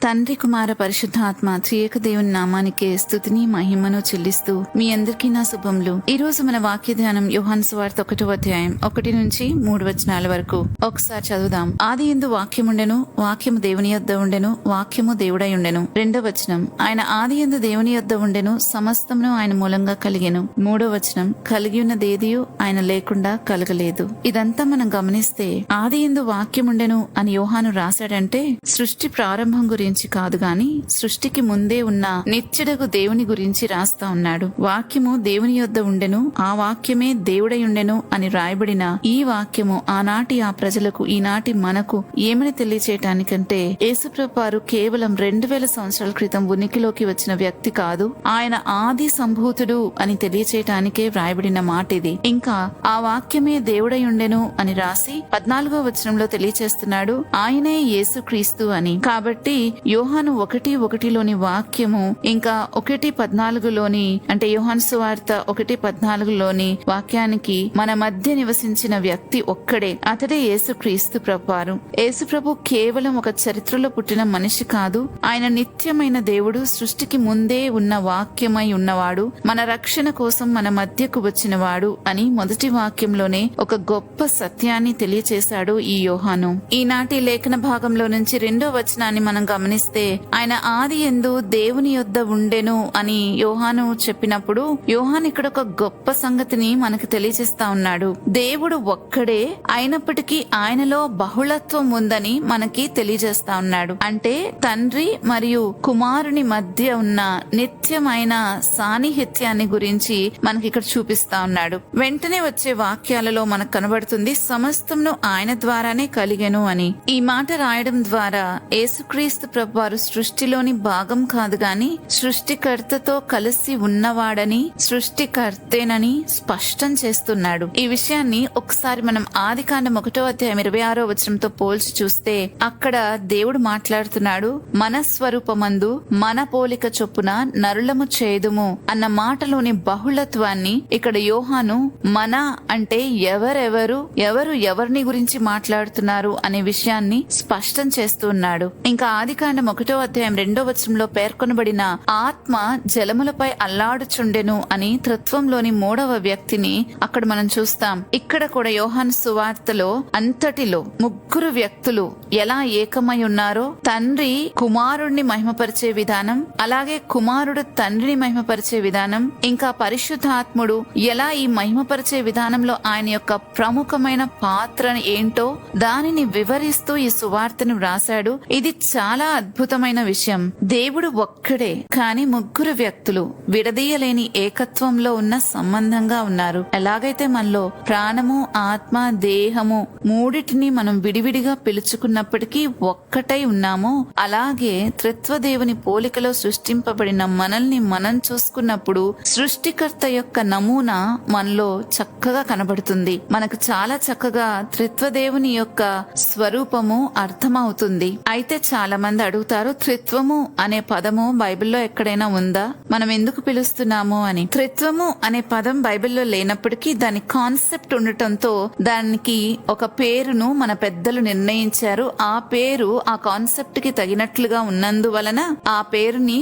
తండ్రి కుమార పరిశుద్ధాత్మ త్రియేక దేవుని నామానికే స్తుతిని మహిమను చెల్లిస్తూ మీ అందరికీ నా శుభములు. ఈ రోజు మన వాక్య ధ్యానం యోహాను సువార్త 1వ అధ్యాయం 1 నుంచి 3 వచనాల వరకు ఒకసారి చదువుదాం. ఆదియందు వాక్యముండెను, వాక్యము దేవుని యొద్ద ఉండెను, వాక్యము దేవుడై ఉండెను. 2వ వచనం, ఆయన ఆదియందు దేవుని యొద్ద ఉండెను, సమస్తమును ఆయన మూలంగా కలిగెను. 3వ వచనం, కలిగి ఉన్నదేదియు ఆయన లేకుండా కలగలేదు. ఇదంతా మనం గమనిస్తే ఆదియందు వాక్యముండెను అని యోహాను రాశాడంటే సృష్టి ప్రారంభం గురించి కాదు గాని సృష్టికి ముందే ఉన్న నిత్యుడగు దేవుని గురించి రాస్తా ఉన్నాడు. వాక్యము దేవుని యొద్ద ఉండెను, ఆ వాక్యమే దేవుడై ఉండెను అని రాయబడిన ఈ వాక్యము ఆనాటి ఆ ప్రజలకు ఈనాటి మనకు ఏమని తెలియచేయటానికంటే యేసుప్రభువారు కేవలం 2000 సంవత్సరాల క్రితం ఉనికిలోకి వచ్చిన వ్యక్తి కాదు, ఆయన ఆది సంభూతుడు అని తెలియచేయటానికే వ్రాయబడిన మాట ఇది. ఇంకా ఆ వాక్యమే దేవుడై ఉండెను అని రాసి 14వ వచనంలో తెలియచేస్తున్నాడు ఆయనే యేసుక్రీస్తు అని. కాబట్టి యోహాను 1:1లోని వాక్యము ఇంకా 1:14లోని అంటే యోహాను సువార్త 1:14లోని వాక్యానికి మన మధ్య నివసించిన వ్యక్తి ఒక్కడే, అతడే యేసుక్రీస్తు ప్రభువారు. యేసుప్రభు కేవలం ఒక చరిత్రలో పుట్టిన మనిషి కాదు, ఆయన నిత్యమైన దేవుడు, సృష్టికి ముందే ఉన్న వాక్యమై ఉన్నవాడు, మన రక్షణ కోసం మన మధ్యకు వచ్చినవాడు అని మొదటి వాక్యంలోనే ఒక గొప్ప సత్యాన్ని తెలియచేశాడు ఈ యోహాను. ఈనాటి లేఖన భాగంలో నుంచి 2వ వచనాన్ని మనం గమనిస్తే ఆయన ఆదియందు దేవుని యొద్ద ఉండెను అని యోహాను చెప్పినప్పుడు యోహాను ఇక్కడ ఒక గొప్ప సంగతిని మనకు తెలియజేస్తా ఉన్నాడు. దేవుడు ఒక్కడే అయినప్పటికీ ఆయనలో బహుళత్వం ఉందని మనకి తెలియజేస్తా ఉన్నాడు. అంటే తండ్రి మరియు కుమారుని మధ్య ఉన్న నిత్యమైన సాన్నిహిత్యాన్ని గురించి మనకి ఇక్కడ చూపిస్తా ఉన్నాడు. వెంటనే వచ్చే వాక్యాలలో మనకు కనబడుతుంది సమస్తమును ఆయన ద్వారానే కలిగెను అని. ఈ మాట రాయడం ద్వారా యేసుక్రీస్తు ప్రభువారు సృష్టిలోని భాగం కాదు గాని సృష్టికర్తతో కలిసి ఉన్నవాడని, సృష్టికర్తేనని స్పష్టం చేస్తున్నాడు. ఈ విషయాన్ని ఒకసారి మనం ఆదికాండం 1వ అధ్యాయం 26వ వచనంతో పోల్చి చూస్తే అక్కడ దేవుడు మాట్లాడుతున్నాడు, మన స్వరూపమందు మన పోలిక చొప్పున నరులము చేదుము అన్న మాటలోని బహుళత్వాన్ని ఇక్కడ యోహాను మన అంటే ఎవరు ఎవరిని గురించి మాట్లాడుతున్నారు అనే విషయాన్ని స్పష్టం చేస్తున్నాడు. ఇంకా ఆదికాండం 1వ అధ్యాయం 2వ వచనంలో పేర్కొనబడిన ఆత్మ జలములపై అల్లాడుచుండెను అని త్రిత్వంలోని 3వ వ్యక్తిని అక్కడ మనం చూస్తాం. ఇక్కడ కూడా యోహాను సువార్తలో అంతటిలో 3 వ్యక్తులు ఎలా ఏకమై ఉన్నారో, తండ్రి కుమారుడిని మహిమపరిచే విధానం, అలాగే కుమారుడు తండ్రిని మహిమపరిచే విధానం, ఇంకా పరిశుద్ధాత్ముడు ఎలా ఈ మహిమపరిచే విధానంలో ఆయన యొక్క ప్రముఖమైన పాత్ర ఏంటో దానిని వివరిస్తూ ఈ సువార్తను వ్రాసాడు. ఇది చాలా అద్భుతమైన విషయం. దేవుడు ఒక్కడే కానీ 3 వ్యక్తులు విడదీయలేని ఏకత్వంలో ఉన్న సంబంధంగా ఉన్నారు. ఎలాగైతే మనలో ప్రాణము, ఆత్మ, దేహము మూడిటిని మనం విడివిడిగా పిలుచుకున్నప్పటికీ ఒక్కటై ఉన్నామో, అలాగే త్రిత్వదేవుని పోలికలో సృష్టింపబడిన మనల్ని మనం చూసుకున్నప్పుడు సృష్టికర్త యొక్క నమూనా మనలో చక్కగా కనబడుతుంది. మనకు చాలా చక్కగా త్రిత్వదేవుని యొక్క స్వరూపము అర్థమవుతుంది. అయితే చాలా మంది అడుగుతారు, త్రిత్వము అనే పదము బైబిల్లో ఎక్కడైనా ఉందా, మనం ఎందుకు పిలుస్తున్నాము అని. త్రిత్వము అనే పదం బైబిల్లో లేనప్పటికీ దాని కాన్సెప్ట్ ఉండటంతో దానికి ఒక పేరును మన పెద్దలు నిర్ణయించారు. ఆ పేరు ఆ కాన్సెప్ట్ కి తగినట్లుగా ఉన్నందువలన ఆ పేరుని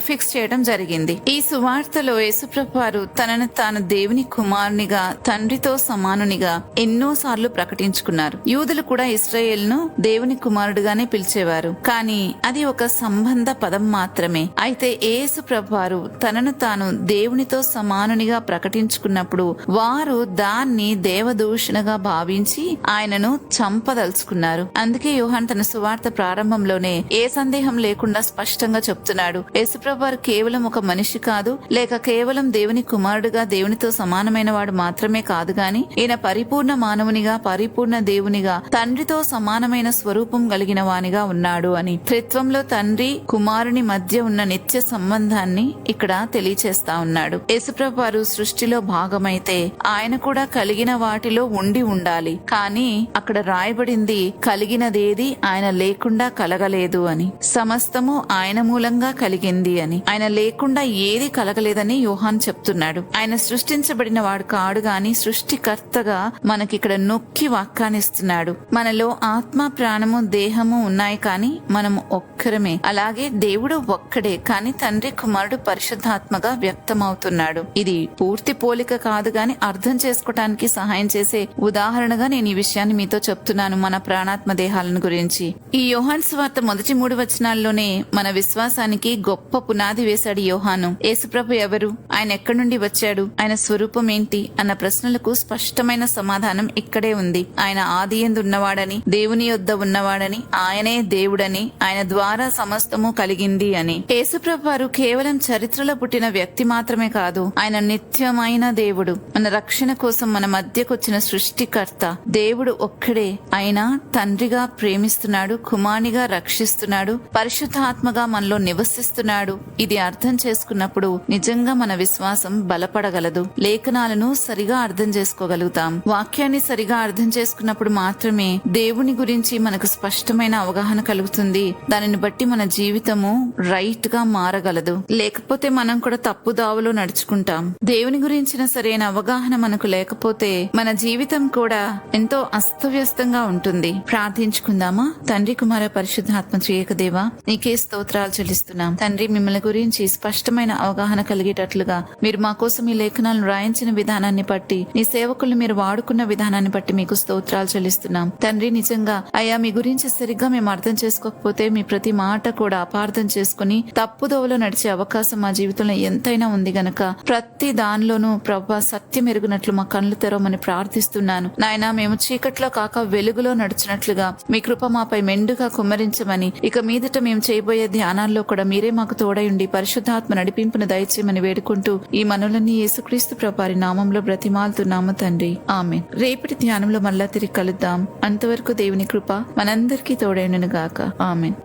ఫిక్స్ చేయడం జరిగింది. ఈ సువార్తలో యేసుప్రభువారు తనను తాను దేవుని కుమారునిగా, తండ్రితో సమానునిగా ఎన్నోసార్లు ప్రకటించుకున్నారు. యూదులు కూడా ఇశ్రాయేల్ ను దేవుని కుమారుడుగానే పిలిచేవారు, కానీ అది ఒక సంబంధ పదం మాత్రమే. అయితే యేసు ప్రభువారు తనను తాను దేవునితో సమానునిగా ప్రకటించుకున్నప్పుడు వారు దాన్ని దేవదూషణగా భావించి ఆయనను చంపదలుచుకున్నారు. అందుకే యోహాను తన సువార్త ప్రారంభంలోనే ఏ సందేహం లేకుండా స్పష్టంగా చెప్తున్నాడు, యేసు ప్రభువారు కేవలం ఒక మనిషి కాదు, లేక కేవలం దేవుని కుమారుడుగా దేవునితో సమానమైన వాడు మాత్రమే కాదు గాని ఈయన పరిపూర్ణ మానవునిగా, పరిపూర్ణ దేవునిగా, తండ్రితో సమానమైన స్వరూపం కలిగిన వానిగా ఉన్నాడు అని. త్రిత్వంలో తండ్రి కుమారుని మధ్య ఉన్న నిత్య సంబంధాన్ని ఇక్కడ తెలియచేస్తా ఉన్నాడు. యేసుప్రభువారు సృష్టిలో భాగమైతే ఆయన కూడా కలిగిన వాటిలో ఉండి ఉండాలి, కానీ అక్కడ రాయబడింది కలిగినదేది ఆయన లేకుండా కలగలేదు అని. సమస్తము ఆయన మూలంగా కలిగింది అని. ఆయన లేకుండా ఏది కలగలేదని యోహాను చెప్తున్నాడు. ఆయన సృష్టించబడిన వాడు కాడు గాని సృష్టికర్తగా మనకిక్కడ నొక్కి వాక్యాన్నిస్తున్నాడు. మనలో ఆత్మ, ప్రాణము, దేహము ఉన్నాయి, కానీ మనం ఒక్కరమే. అలాగే దేవుడు ఒక్కడే, కానీ తండ్రి కుమారుడు పరిశుద్ధాత్మగా వ్యక్తమవుతున్నాడు. ఇది పూర్తి పోలిక కాదు గాని అర్థం చేసుకోవటానికి సహాయం చేసే ఉదాహరణగా నేను ఈ విషయాన్ని మీతో చెప్తున్నాను, మన ప్రాణాత్మ దేహాలను గురించి. ఈ యోహాను సువార్త మొదటి 3 వచనాల్లోనే మన విశ్వాసానికి గొప్ప పునాది వేశాడు యోహాను. యేసుప్రభు ఎవరు, ఆయన ఎక్కడి నుండి వచ్చాడు, ఆయన స్వరూపం ఏంటి అన్న ప్రశ్నలకు స్పష్టమైన సమాధానం ఇక్కడే ఉంది. ఆయన ఆదియందు ఉన్నవాడని, దేవుని యొద్ద ఉన్నవాడని, ఆయనే దేవుడని, ఆయన ద్వారా సమస్తము కలిగింది అని. యేసుప్రభు వారు కేవలం చరిత్రలో పుట్టిన వ్యక్తి మాత్రమే కాదు, ఆయన నిత్యమైన దేవుడు, మన రక్షణ కోసం మన మధ్యకొచ్చిన సృష్టికర్త. దేవుడు ఒక్కడే, ఆయన తండ్రిగా ప్రేమిస్తున్నాడు, కుమారునిగా రక్షిస్తున్నాడు, పరిశుద్ధాత్మగా మనలో నివసిస్తున్నాడు. ఇది అర్థం చేసుకున్నప్పుడు నిజంగా మన విశ్వాసం బలపడగలదు. లేఖనాలను సరిగా అర్థం చేసుకోగలుగుతాం. వాక్యాన్ని సరిగా అర్థం చేసుకున్నప్పుడు మాత్రమే దేవుని గురించి మనకు స్పష్టమైన అవగాహన కలుగుతుంది. దానిని బట్టి మన జీవితము రైట్ గా మారగలదు. లేకపోతే మనం కూడా తప్పు దావలో నడుచుకుంటాం. దేవుని గురించిన సరైన అవగాహన మనకు లేకపోతే మన జీవితం కూడా ఎంతో అస్తవ్యస్తంగా ఉంటుంది. ప్రార్థించుకుందామా? తండ్రి, కుమార, పరిశుద్ధాత్మ త్రియేక దేవా, నీకే స్తోత్రాలు చెల్లిస్తున్నాం. తండ్రి, మిమ్మల్ని గురించి స్పష్టమైన అవగాహన కలిగేటట్లుగా మీరు మా కోసం ఈ లేఖనాలను రాయించిన విధానాన్ని బట్టి, నీ సేవకులను మీరు వాడుకున్న విధానాన్ని బట్టి మీకు స్తోత్రాలు చెల్లిస్తున్నాం. తండ్రి, నిజంగా అయ్యా మీ గురించి సరిగ్గా మేము అర్థం చేసుకోకపోతే మీ ప్రతి మాట కూడా అపార్థం చేసుకుని తప్పుదోవలో నడిచే అవకాశం మా జీవితంలో ఎంతైనా ఉంది గనక ప్రతి దానిలోనూ ప్రభా సత్యం ఎరుగునట్లు మా కళ్ళు తెరవమని ప్రార్థిస్తున్నాను. నాయన, మేము చీకట్లో కాక వెలుగులో నడిచినట్లుగా మీ కృప మాపై మెండుగా కుమ్మరించమని, ఇక మీదట మేము చేయబోయే ధ్యానాల్లో కూడా మీరే మాకు తోడై ఉండి పరిశుద్ధాత్మ నడిపింపును దయచేయమని వేడుకుంటూ ఈ మనవులన్నీ యేసుక్రీస్తు ప్రభువారి నామంలో బ్రతిమాలుతున్నాము తండ్రి, ఆమేన్. రేపటి ధ్యానంలో మళ్ళా తిరిగి కలుద్దాం. అంతవరకు దేవుని కృప మనందరికీ తోడైనను గాక. ఆమేన్.